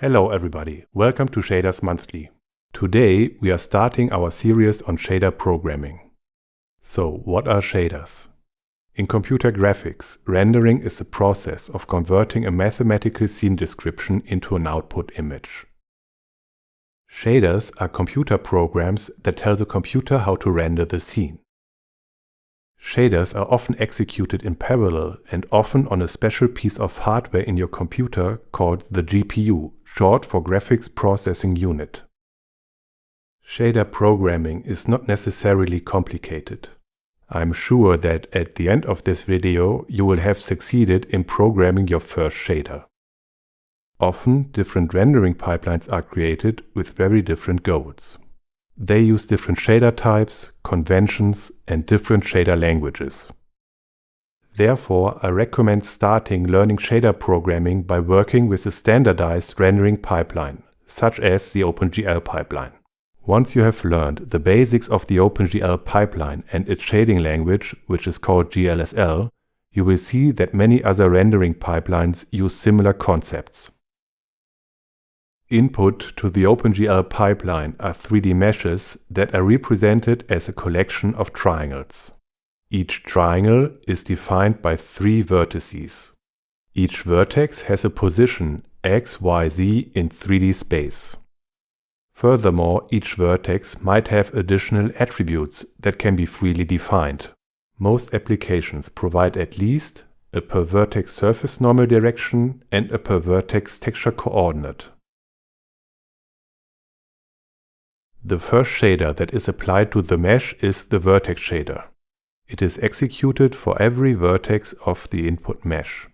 Hello everybody, welcome to Shaders Monthly. Today we are starting our series on shader programming. So what are shaders? In computer graphics, rendering is the process of converting a mathematical scene description into an output image. Shaders are computer programs that tell the computer how to render the scene. Shaders are often executed in parallel and often on a special piece of hardware in your computer called the GPU, short for Graphics Processing Unit. Shader programming is not necessarily complicated. I'm sure that at the end of this video you will have succeeded in programming your first shader. Often different rendering pipelines are created with very different goals. They use different shader types, conventions, and different shader languages. Therefore, I recommend starting learning shader programming by working with a standardized rendering pipeline, such as the OpenGL-Pipeline. Once you have learned the basics of the OpenGL-Pipeline and its shading language, which is called GLSL, you will see that many other rendering pipelines use similar concepts. Input to the OpenGL pipeline are 3D meshes that are represented as a collection of triangles. Each triangle is defined by 3 vertices. Each vertex has a position x, y, z in 3D space. Furthermore, each vertex might have additional attributes that can be freely defined. Most applications provide at least a per vertex surface normal direction and a per vertex texture coordinate. The first shader that is applied to the mesh is the vertex shader. It is executed for every vertex of the input mesh.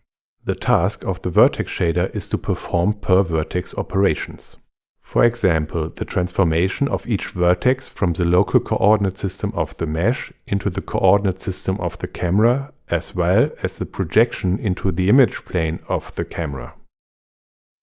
The task of the vertex shader is to perform per vertex operations. For example, the transformation of each vertex from the local coordinate system of the mesh into the coordinate system of the camera, as well as the projection into the image plane of the camera.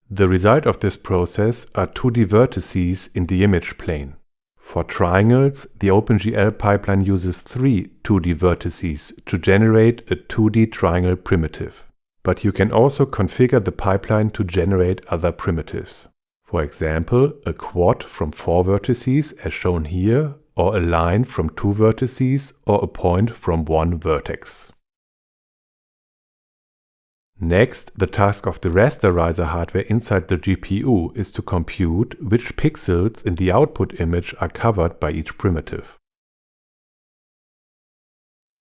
The result of this process are 2D vertices in the image plane. For triangles, the OpenGL pipeline uses 3 2D vertices to generate a 2D triangle primitive. But you can also configure the pipeline to generate other primitives. For example, a quad from 4 vertices as shown here, or a line from 2 vertices, or a point from 1 vertex. Next, the task of the rasterizer hardware inside the GPU is to compute which pixels in the output image are covered by each primitive.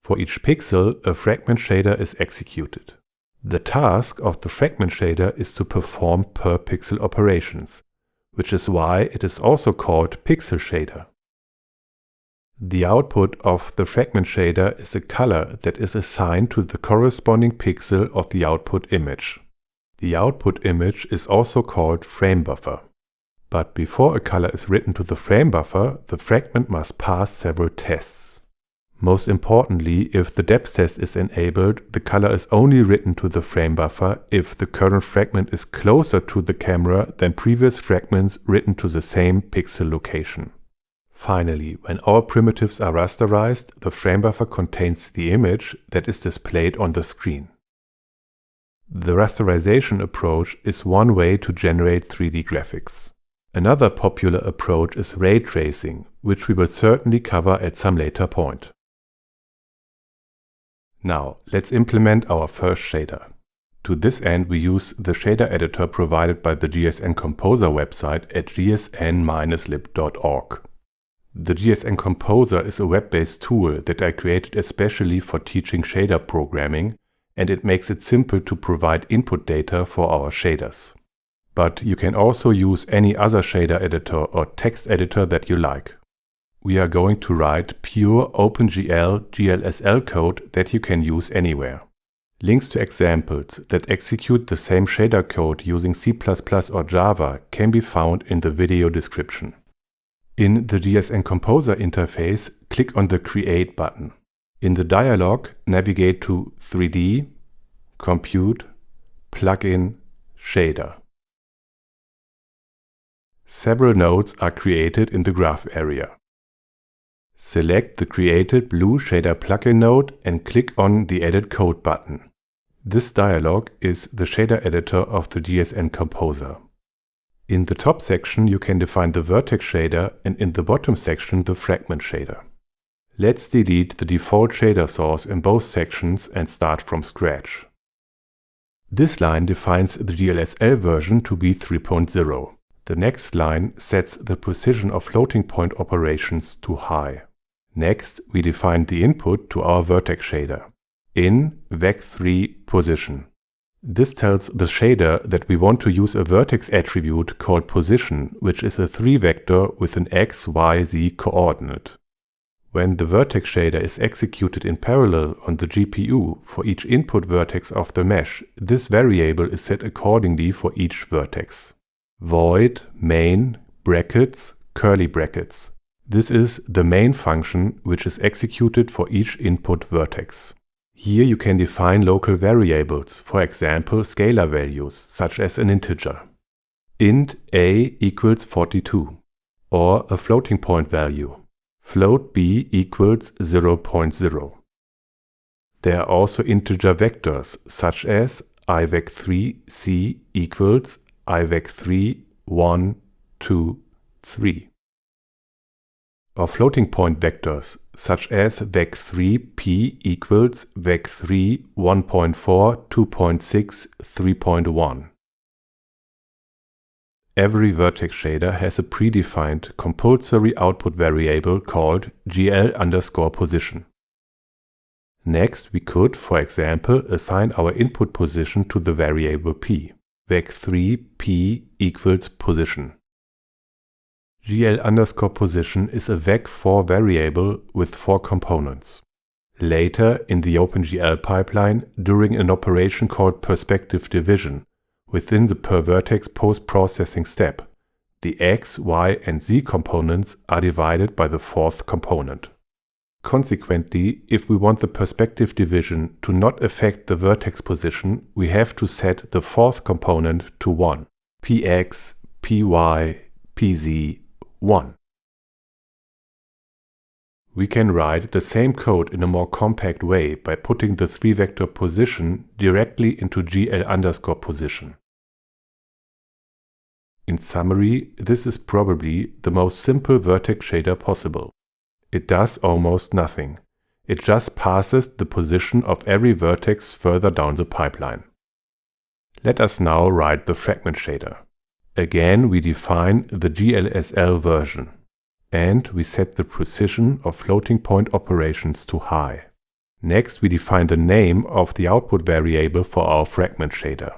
For each pixel, a fragment shader is executed. The task of the fragment shader is to perform per pixel operations, which is why it is also called pixel shader. The output of the fragment shader is a color that is assigned to the corresponding pixel of the output image. The output image is also called frame buffer. But before a color is written to the frame buffer, the fragment must pass several tests. Most importantly, if the depth test is enabled, the color is only written to the frame buffer if the current fragment is closer to the camera than previous fragments written to the same pixel location. Finally, when all primitives are rasterized, the frame buffer contains the image that is displayed on the screen. The rasterization approach is one way to generate 3D graphics. Another popular approach is ray tracing, which we will certainly cover at some later point. Now, let's implement our first shader. To this end, we use the shader editor provided by the GSN Composer website at gsn-lib.org. The GSN Composer is a web-based tool that I created especially for teaching shader programming, and it makes it simple to provide input data for our shaders. But you can also use any other shader editor or text editor that you like. We are going to write pure OpenGL GLSL code that you can use anywhere. Links to examples that execute the same shader code using C++ or Java can be found in the video description. In the GSN Composer interface, click on the Create button. In the dialog, navigate to 3D, Compute, Plugin, Shader. Several nodes are created in the graph area. Select the created blue shader plugin node and click on the Edit Code button. This dialog is the shader editor of the GSN Composer. In the top section you can define the vertex shader and in the bottom section the fragment shader. Let's delete the default shader source in both sections and start from scratch. This line defines the GLSL version to be 3.0. The next line sets the precision of floating point operations to high. Next, we define the input to our vertex shader. In vec3 position. This tells the shader that we want to use a vertex attribute called position, which is a 3-vector with an x, y, z coordinate. When the vertex shader is executed in parallel on the GPU for each input vertex of the mesh, this variable is set accordingly for each vertex. Void main brackets curly brackets. This is the main function which is executed for each input vertex. Here you can define local variables, for example scalar values, such as an integer. Int a equals 42, or a floating point value. Float b equals 0.0. There are also integer vectors, such as ivec3c equals ivec3, 1, 2, 3. Or floating point vectors, such as vec3p equals vec3, 1.4, 2.6, 3.1. Every vertex shader has a predefined compulsory output variable called GL_position. Next, we could, for example, assign our input position to the variable p. vec3p equals position. GL_position is a vec4 variable with 4 components. Later, in the OpenGL-Pipeline, during an operation called perspective division, within the per-vertex post-processing step, the x, y, and z components are divided by the 4th component. Consequently, if we want the perspective division to not affect the vertex position, we have to set the 4th component to 1. px, py, pz, 1. We can write the same code in a more compact way by putting the 3-vector position directly into GL_position. In summary, this is probably the most simple vertex shader possible. It does almost nothing. It just passes the position of every vertex further down the pipeline. Let us now write the fragment shader. Again, we define the GLSL version, and we set the precision of floating point operations to high. Next, we define the name of the output variable for our fragment shader.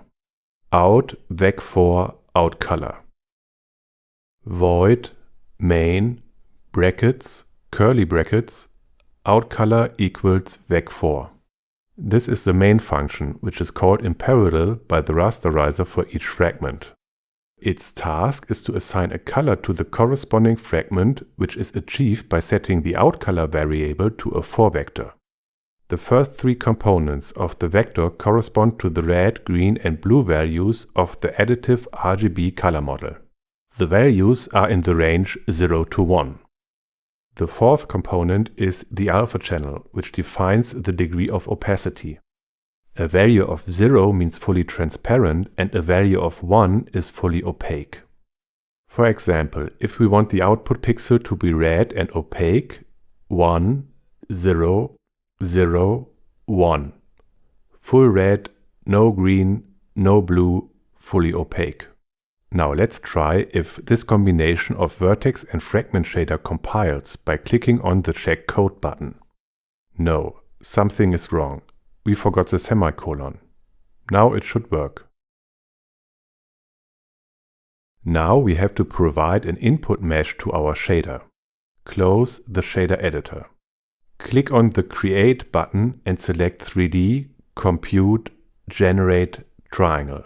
Out vec4 outColor. Void main brackets curly brackets outColor equals vec4. This is the main function, which is called in parallel by the rasterizer for each fragment. Its task is to assign a color to the corresponding fragment, which is achieved by setting the outColor variable to a 4-vector. The first 3 components of the vector correspond to the red, green, and blue values of the additive RGB color model. The values are in the range 0 to 1. The 4th component is the alpha channel, which defines the degree of opacity. A value of 0 means fully transparent and a value of 1 is fully opaque. For example, if we want the output pixel to be red and opaque, 1, 0, 0, 1. Full red, no green, no blue, fully opaque. Now let's try if this combination of vertex and fragment shader compiles by clicking on the Check Code button. No, something is wrong. We forgot the semicolon. Now it should work. Now we have to provide an input mesh to our shader. Close the shader editor. Click on the Create button and select 3D, Compute, Generate Triangle.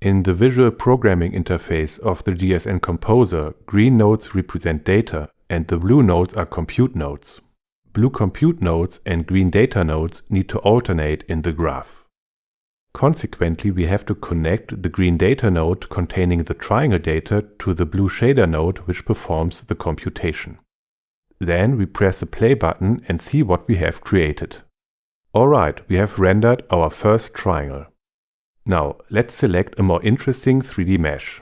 In the visual programming interface of the GSN Composer, green nodes represent data and the blue nodes are compute nodes. Blue compute nodes and green data nodes need to alternate in the graph. Consequently, we have to connect the green data node containing the triangle data to the blue shader node which performs the computation. Then we press the play button and see what we have created. Alright, we have rendered our first triangle. Now, let's select a more interesting 3D mesh.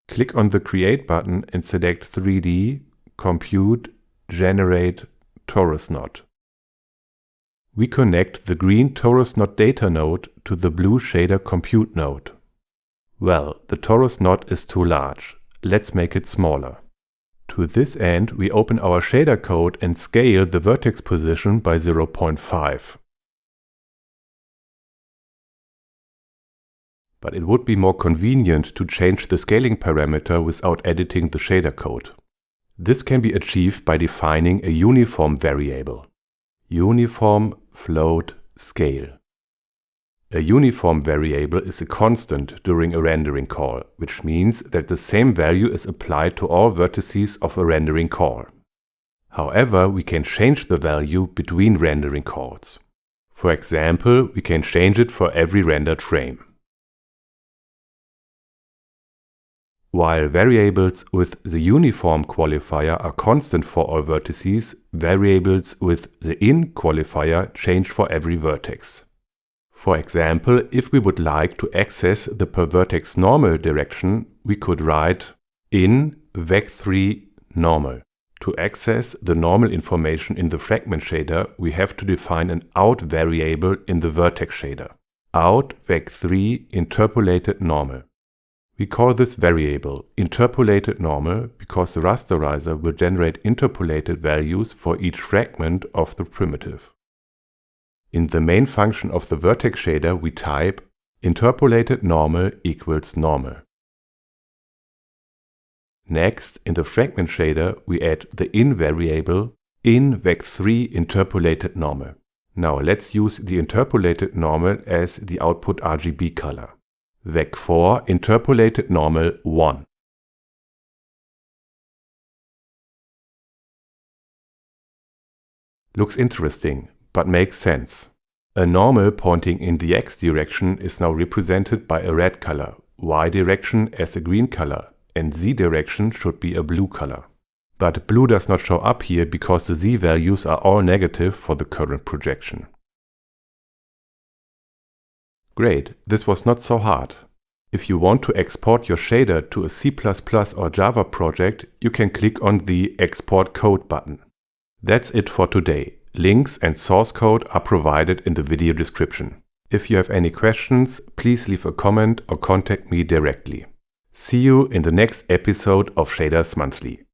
Click on the Create button and select 3D, Compute, Generate, Torus Knot. We connect the green Torus Knot data node to the blue shader compute node. Well, the Torus Knot is too large. Let's make it smaller. To this end, we open our shader code and scale the vertex position by 0.5. But it would be more convenient to change the scaling parameter without editing the shader code. This can be achieved by defining a uniform variable. Uniform float scale. A uniform variable is a constant during a rendering call, which means that the same value is applied to all vertices of a rendering call. However, we can change the value between rendering calls. For example, we can change it for every rendered frame. While variables with the uniform qualifier are constant for all vertices, variables with the in qualifier change for every vertex. For example, if we would like to access the per vertex normal direction, we could write in vec3 normal. To access the normal information in the fragment shader, we have to define an out variable in the vertex shader. Out vec3 interpolated normal. We call this variable interpolated normal because the rasterizer will generate interpolated values for each fragment of the primitive. In the main function of the vertex shader, we type interpolated normal equals normal. Next, in the fragment shader, we add the in variable in vec3 interpolated normal. Now let's use the interpolated normal as the output RGB color. Vec4 interpolated normal 1. Looks interesting, but makes sense. A normal pointing in the x direction is now represented by a red color, y direction as a green color, and z direction should be a blue color. But blue does not show up here because the z values are all negative for the current projection. Great, this was not so hard. If you want to export your shader to a C++ or Java project, you can click on the Export Code button. That's it for today. Links and source code are provided in the video description. If you have any questions, please leave a comment or contact me directly. See you in the next episode of Shaders Monthly.